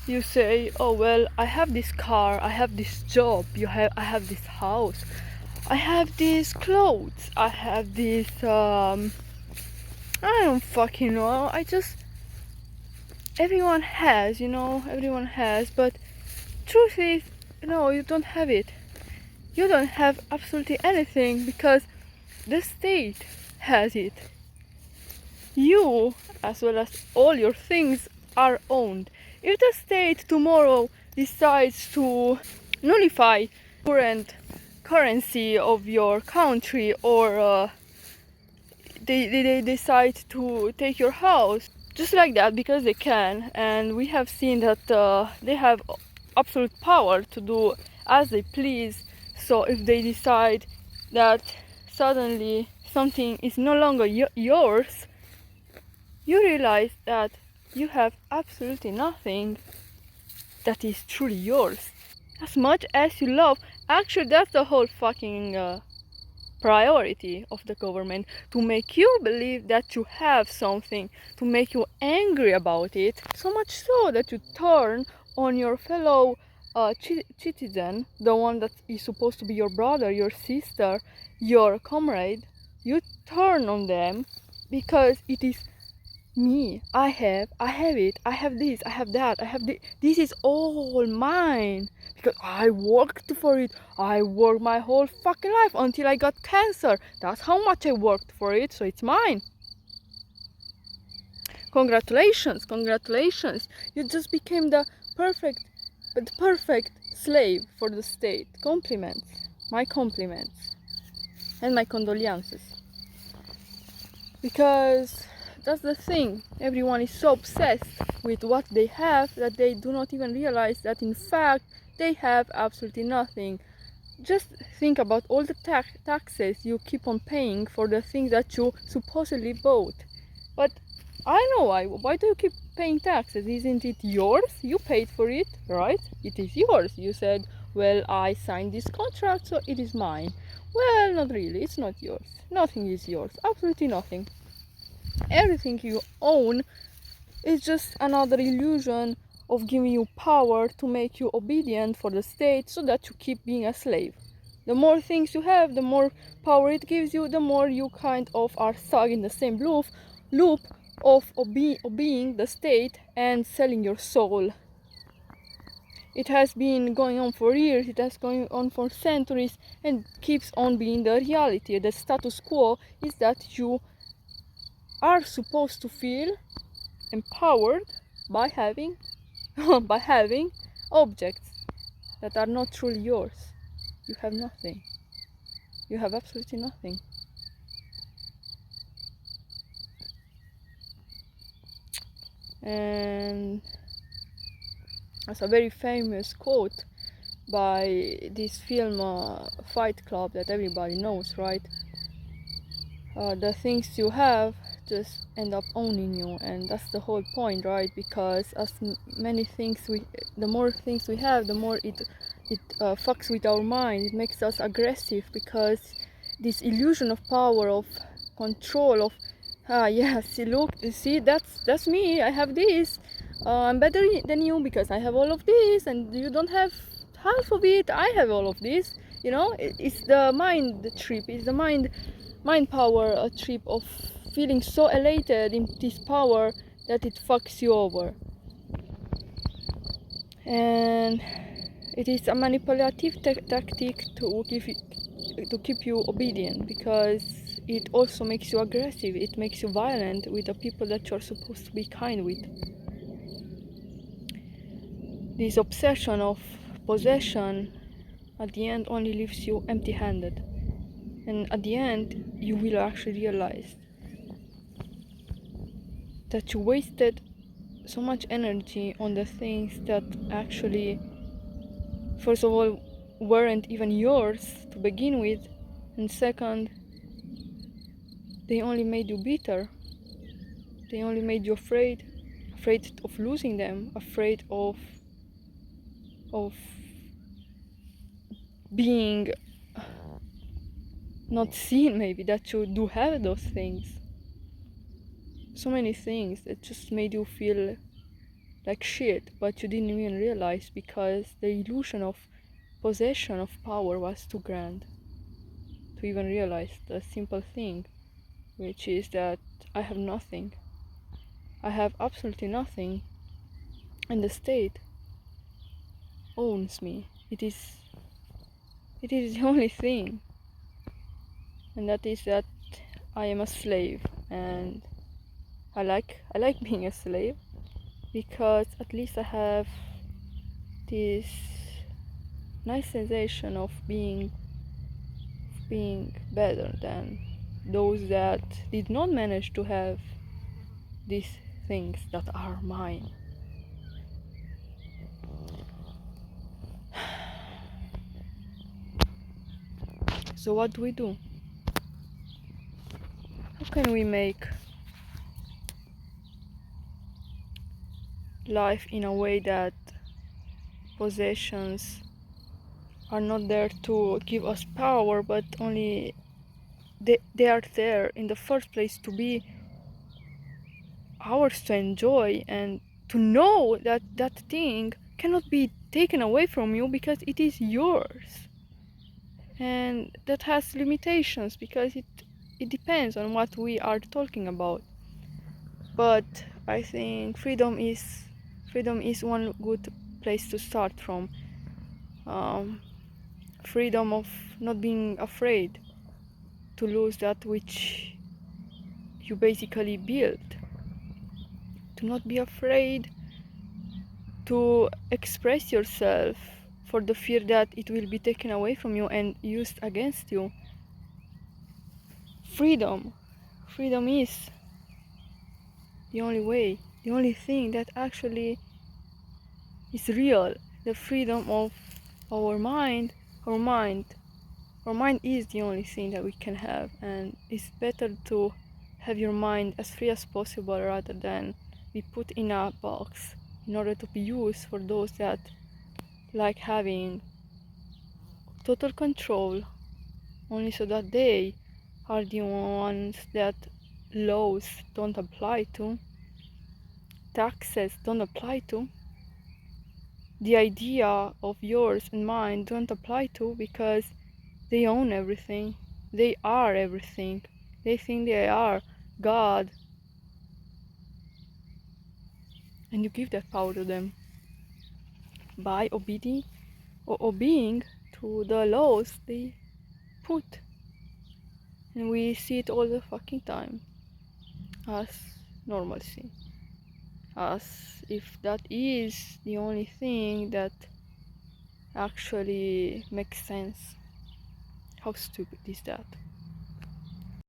You say, oh well, I have this car, I have this job, I have this house, I have these clothes, I have this I don't fucking know. I just everyone has, everyone has, but truth is, no, you don't have it. You don't have absolutely anything because the state has it. You, as well as all your things, are owned. If the state tomorrow decides to nullify current currency of your country, or they decide to take your house just like that because they can, and we have seen that they have absolute power to do as they please. So if they decide that suddenly something is no longer yours, you realize that you have absolutely nothing that is truly yours. As much as you love, actually that's the whole fucking priority of the government, to make you believe that you have something, to make you angry about it, so much so that you turn on your fellow citizen, the one that is supposed to be your brother, your sister, your comrade. You turn on them because it is me. I have it, I have this, I have that, I have this is all mine because I worked for it. I worked my whole fucking life until I got cancer. That's how much I worked for it, so it's mine. Congratulations, congratulations. You just became the perfect slave for the state. Compliments. My compliments. And my condolences. Because that's the thing. Everyone is so obsessed with what they have that they do not even realize that in fact they have absolutely nothing. Just think about all the taxes you keep on paying for the things that you supposedly bought. But I know why. Why do you keep paying taxes? Isn't it yours? You paid for it, right? It is yours. You said, well, I signed this contract, so it is mine. Well, not really. It's not yours. Nothing is yours. Absolutely nothing. Everything you own is just another illusion of giving you power to make you obedient for the state so that you keep being a slave. The more things you have, the more power it gives you, the more you kind of are stuck in the same loop of obeying the state and selling your soul. It has been going on for years, it has going on for centuries, and keeps on being the reality. The status quo is that you are supposed to feel empowered by having by having objects that are not truly yours. You have nothing. You have absolutely nothing. And that's a very famous quote by this film Fight Club that everybody knows, right? The things you have just end up owning you, and that's the whole point, right? Because as many things the more things we have, the more it fucks with our mind. It makes us aggressive because this illusion of power, of control, of yeah, see, that's me. I have this. I'm better than you because I have all of this, and you don't have half of it. I have all of this. It's the mind trip. It's the mind power, a trip of feeling so elated in this power that it fucks you over. And it is a manipulative tactic to keep you obedient, because it also makes you aggressive. It makes you violent with the people that you're supposed to be kind with. This obsession of possession at the end only leaves you empty-handed, and at the end you will actually realize that you wasted so much energy on the things that actually, first of all, weren't even yours to begin with, and second, they only made you bitter. They only made you afraid of losing them, afraid of being not seen, maybe, that you do have those things. So many things that just made you feel like shit, but you didn't even realize because the illusion of possession of power was too grand to even realize the simple thing, which is that I have nothing. I have absolutely nothing, and the state owns me. It is the only thing, and that is that I am a slave, and I like being a slave because at least I have this nice sensation of being better than those that did not manage to have these things that are mine. So what do we do? How can we make life in a way that possessions are not there to give us power, but only they are there in the first place to be ours to enjoy and to know that that thing cannot be taken away from you because it is yours, and that has limitations because it depends on what we are talking about. But I think freedom is one good place to start from. um, Freedom of not being afraid to lose that which you basically built, to not be afraid to express yourself for the fear that it will be taken away from you and used against you. Freedom is the only way, the only thing that actually is real. The freedom of our mind. Our mind our mind is the only thing that we can have, and it's better to have your mind as free as possible rather than be put in a box in order to be used for those that like having total control, only so that they are the ones that laws don't apply to, taxes don't apply to, the idea of yours and mine don't apply to, because they own everything. They are everything. They think they are God, and you give that power to them by obeying to the laws they put. And we see it all the fucking time as normalcy, as if that is the only thing that actually makes sense. How stupid is that?